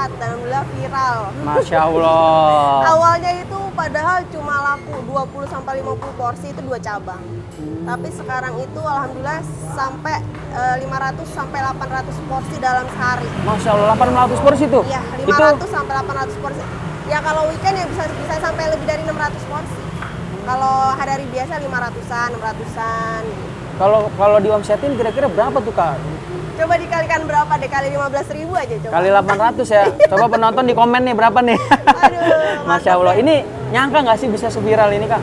cepat dan alhamdulillah viral. Masya Allah. Awalnya itu padahal cuma laku 20-50 porsi itu 2 cabang. Tapi sekarang itu alhamdulillah sampai 500-800 porsi dalam sehari. Masya Allah, 800 porsi tuh? Iya, Itu 500-800 porsi. Ya kalau weekend ya bisa sampai lebih dari 600 porsi. Kalau hari biasa 500-an, 600-an. kalau diomsetin kira-kira berapa tuh Kak? Coba dikalikan berapa deh, kali 15.000 aja coba. Kali 800 ya. Coba penonton di komen nih berapa nih. Aduh, Masya Allah. Ini nyangka nggak sih bisa seviral ini Kak?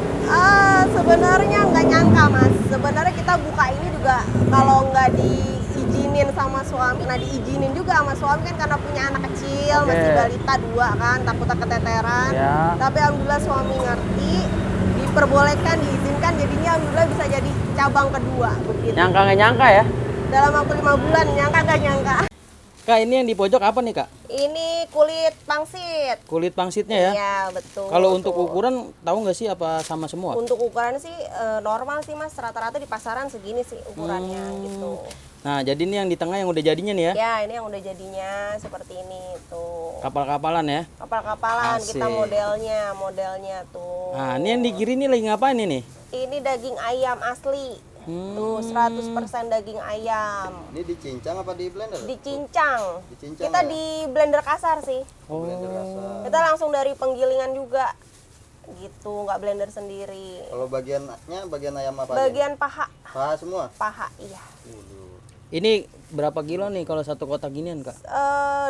Sebenarnya nggak nyangka Mas. Sebenarnya kita buka ini juga kalau nggak diizinin sama suami, nah diizinin juga sama suami kan karena punya anak kecil, Oke. masih balita 2 kan, takutnya keteteran. Ya. Tapi alhamdulillah suami ngerti, diperbolehkan, diizinkan, jadinya alhamdulillah bisa jadi cabang kedua begitu. Nyangka nggak nyangka ya? Dalam waktu 5 bulan, nyangka nggak nyangka. Kak, ini yang di pojok apa nih Kak? Ini kulit pangsit. Kulit pangsitnya ya? Iya betul. Kalau untuk tuh. ukuran tahu nggak sih apa sama semua? Untuk ukuran sih normal sih Mas, rata-rata di pasaran segini sih ukurannya gitu. Nah, jadi ini yang di tengah yang udah jadinya nih ya? Ya ini yang udah jadinya seperti ini tuh. Kapal-kapalan ya? Kapal-kapalan kita Asik. modelnya tuh. Nah, ini yang di kiri nih lagi ngapain ini? Ini daging ayam asli. Tuh 100% daging ayam. Ini dicincang apa di blender? Dicincang. Dicincang Kita ya? di blender kasar sih. Oh, Blender rasa. Kita langsung dari penggilingan juga. Gitu, nggak blender sendiri. Kalau bagian ayam apa aja? Bagian paha, Paha semua? paha iya. ini berapa kilo nih kalau satu kotak ginian Kak?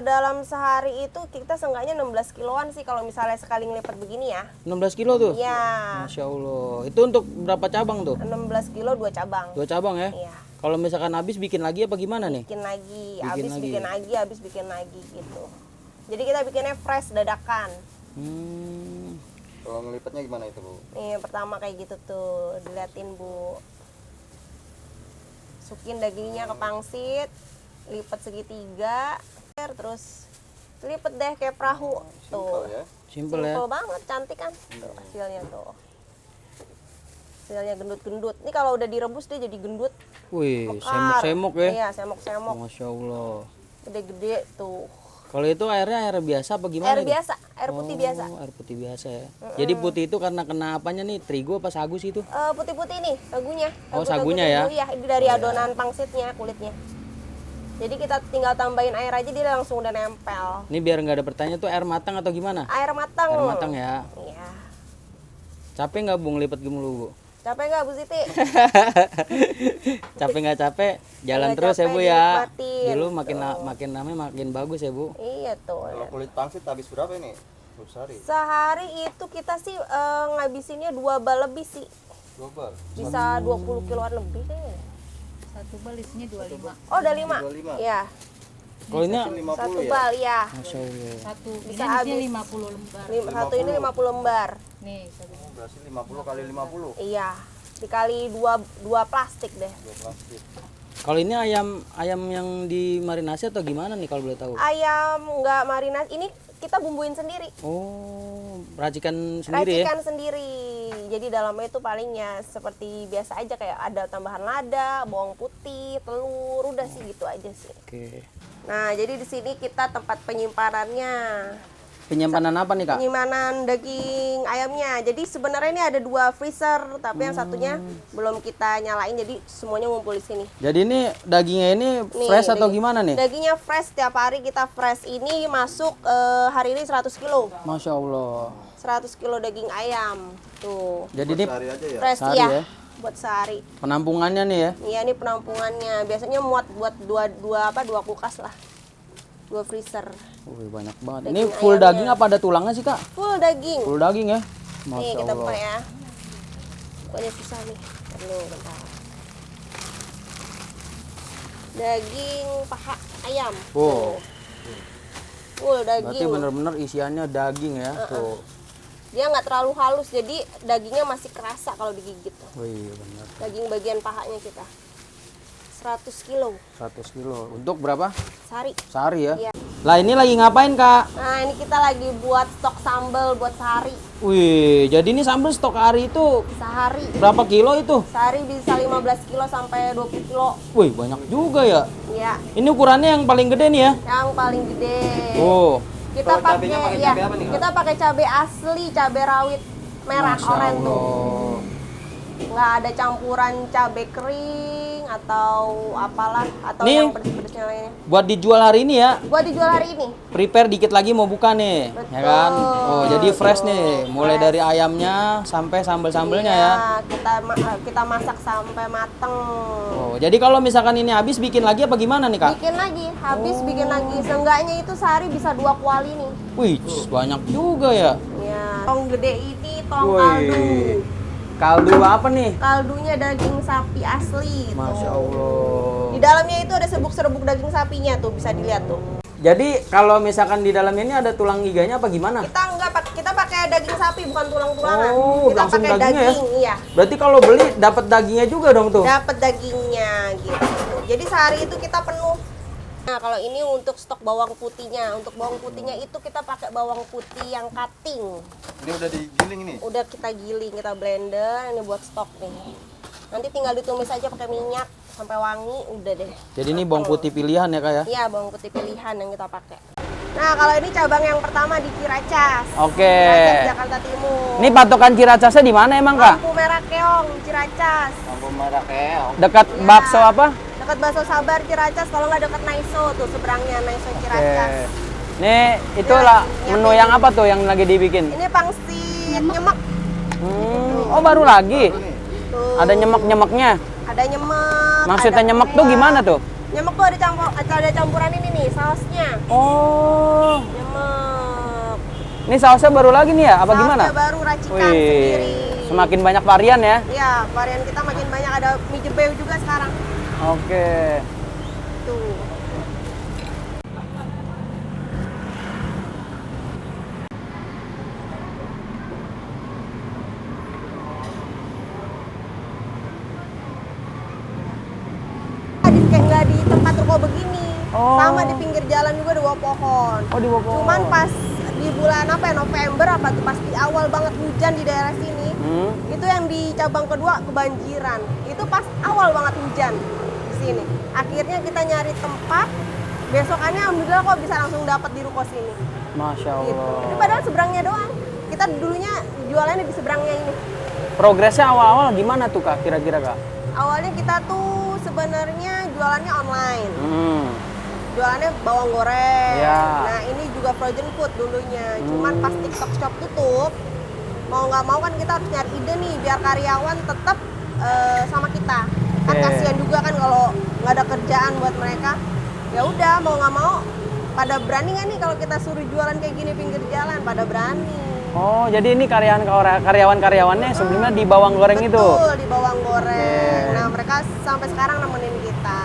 Dalam sehari itu kita seenggaknya 16 kiloan sih kalau misalnya sekali ngelipat begini ya. 16 kilo tuh? Iya. Masya Allah. Itu untuk berapa cabang tuh? 16 kilo 2 cabang. 2 cabang ya? Iya. Kalau misalkan habis bikin lagi apa gimana nih? Bikin lagi, Bikin habis lagi. bikin lagi, habis bikin lagi gitu. Jadi kita bikinnya fresh dadakan. Hmm. Kalau ngelipatnya gimana itu Bu? Nih pertama kayak gitu tuh, diliatin Bu. Masukin dagingnya ke pangsit, lipat segitiga, terus lipat deh kayak perahu. Simpel Tuh. ya? Simple ya? Simpel banget, cantik kan? Tuh hasilnya tuh. Hasilnya gendut-gendut. Ini kalau udah direbus dia jadi gendut. Wih, Mekar. semok-semok ya? Iya, semok-semok. Masya Allah. Gede-gede tuh. Kalau itu air biasa apa gimana? Air nih? biasa, air putih biasa. Air putih biasa ya. Jadi putih itu karena kena apanya nih? Terigu apa sagu sih itu? Putih-putih nih, sagunya. Oh, Sagu-sagu sagunya ya? terigu, Iya, ini dari adonan pangsitnya, kulitnya. Jadi kita tinggal tambahin air aja dia langsung udah nempel. Ini biar nggak ada pertanyaan tuh air matang atau gimana? Air matang. Air matang ya. Iya. Capek nggak Bung lipat gemulu Bu? Capek nggak Bu Siti? Capek nggak capek? Jalan Nggak terus ya capek, Bu ya. dinikmatin. Dulu makin lama makin bagus ya Bu. Iya tuh. Kalau kulit pangsit habis berapa ini? Bu sehari? Sehari itu kita sih ngabisinnya 2 bal lebih sih. 2 bal? Bisa 20 kiloan lebih kayaknya. Satu bal isinya 25. Oh, udah 5. 25. Iya. Kalau ini 50 Satu ya? bal ya. Masya Allah. Satu Bisa bisa habis habis. 50 lembar. Satu ini 50 lembar. Nih, satu. Berarti 50 kali 50. Iya. Dikali 2 plastik deh. 2 plastik. Kalau ini ayam yang dimarinasi atau gimana nih kalau boleh tahu? Ayam nggak marinasi. Ini kita bumbuin sendiri. Oh, racikan sendiri ya? Racikan sendiri. Jadi dalamnya itu palingnya seperti biasa aja kayak ada tambahan lada, bawang putih, telur, udah sih gitu aja sih. Oke. Nah, jadi di sini kita tempat penyimpanannya. Penyimpanan apa nih Kak? Penyimpanan daging ayamnya. Jadi sebenarnya ini ada 2 freezer, tapi yang satunya belum kita nyalain jadi semuanya ngumpul di sini. Jadi ini dagingnya ini Nih, fresh atau daging- gimana nih? Dagingnya fresh, tiap hari kita fresh. Ini masuk hari ini 100 kilo. Masya Allah. 100 kilo daging ayam. Tuh. Jadi ini Sehari aja ya? Fresh Sehari ya. ya? Buat sehari. penampungannya nih ya? Iya, ini penampungannya. Biasanya muat buat dua kulkas lah. 2 freezer. Wih, banyak banget. Daging Ini full ayamnya. daging apa ada tulangnya sih Kak? Full daging. Full daging ya? Nih Masya kita buka Allah. ya. Pokoknya susah nih. Dulu bentar. Daging paha ayam. Oh. Tuh. Full Berarti daging. bener-bener isiannya daging ya? Tuh. Dia nggak terlalu halus, jadi dagingnya masih kerasa kalau digigit. Wih, bener. Daging bagian pahanya kita. 100 kilo 100 kilo. Untuk berapa? sehari. Sehari ya? Iya. Lah ini lagi ngapain Kak? Nah, ini kita lagi buat stok sambal buat sehari. Wih, jadi ini sambal stok hari itu Sehari. berapa kilo itu? Sehari bisa 15 kilo sampai 20 kilo. Wih, banyak juga ya. Ya, Ini ukurannya yang paling gede nih ya? yang paling gede. Oh, Kita Kalau pakai cabenya pakai ya, cabai apa nih, Kak? kita pakai cabai asli, cabai rawit merah Masya oren tuh. Allah. Nggak ada campuran cabai kering atau apalah atau Nih. yang pedes-pedesnya lainnya. Buat dijual hari ini ya. Buat dijual hari ini. Prepare dikit lagi mau buka nih, ya kan? Betul. Oh, jadi fresh nih, Betul, mulai fresh. dari ayamnya sampai sambal-sambalnya Iya, ya. kita masak sampai mateng. Oh, jadi kalau misalkan ini habis bikin lagi apa gimana nih, Kak? Bikin lagi, habis bikin lagi. Seenggaknya itu sehari bisa 2 kuali nih. Wih, banyak juga ya. Ya, tong gede ini tong Wih. kaldu. Kaldu apa nih? Kaldunya daging sapi asli. Masya tuh. Allah. Di dalamnya itu ada serbuk-serbuk daging sapinya tuh, bisa dilihat tuh. Jadi kalau misalkan di dalamnya ini ada tulang iganya apa gimana? Kita pakai daging sapi bukan tulang-tulangan. Oh, Kita langsung pakai dagingnya ya? daging, iya. Berarti kalau beli dapat dagingnya juga dong tuh. Dapat dagingnya gitu. Jadi sehari itu kita penuh. Nah, kalau ini untuk stok bawang putihnya. Untuk bawang putihnya itu kita pakai bawang putih yang cutting. Ini udah digiling ini. Udah kita giling, kita blender, ini buat stok nih. Nanti tinggal ditumis aja pakai minyak sampai wangi, udah deh. Jadi ini bawang putih pilihan ya, Kak ya? Iya, bawang putih pilihan yang kita pakai. Nah, kalau ini cabang yang pertama di Ciracas. Oke. Ciracas, Jakarta Timur. Ini patokan Ciracasnya di mana emang, Kak? Lampu Merah Keong, Ciracas. Lampu merah keong. Dekat Ya. bakso apa? Dekat Bakso Sabar Ciracas, kalau nggak dekat Naiso tuh seberangnya Naiso Ciracas. Nih, itulah Ya, menu yang apa tuh yang lagi dibikin? Ini pangsit nyemek. Oh, baru lagi. Tuh. Ada nyemek-nyemeknya. Ada nyemek. Maksudnya ada nyemek tuh korea. gimana tuh? Nyemek tuh ada campuran ini nih, sausnya. Oh, Nyemek. ini sausnya baru lagi nih ya? Apa gimana? Sausnya baru racikan sendiri. Semakin banyak varian ya? Iya, varian kita makin banyak. Ada mie jebeu juga sekarang. Oke. Tuh. Kayak nggak di tempat ruko begini. Oh. Sama di pinggir jalan juga ada 2 pohon. Oh, di bawah pohon. Cuman pas di bulan apa ya, November apa tuh, pas di awal banget hujan di daerah sini, itu yang di cabang kedua kebanjiran. Itu pas awal banget hujan di sini. Akhirnya kita nyari tempat, besokannya alhamdulillah kok bisa langsung dapat di ruko sini. Masya Gitu. Allah. Ini padahal seberangnya doang. Kita dulunya jualannya di seberangnya ini. Progresnya awal-awal gimana tuh, Kak? Kira-kira, Kak? Awalnya kita tuh sebenarnya jualannya online. Jualannya bawang goreng. Iya. Nah, ini juga frozen food dulunya. Cuman pas TikTok Shop tutup, mau nggak mau kan kita harus nyari ide nih biar karyawan tetap sama kita. Kan Oke. kasihan juga kan kalau nggak ada kerjaan buat mereka. Ya udah, mau nggak mau pada berani nggak nih kalau kita suruh jualan kayak gini pinggir jalan? Pada berani. Oh, jadi ini karyawan-karyawannya sebelumnya di bawang goreng itu? Betul, di bawang goreng. Oke. Nah, mereka sampai sekarang nemenin kita.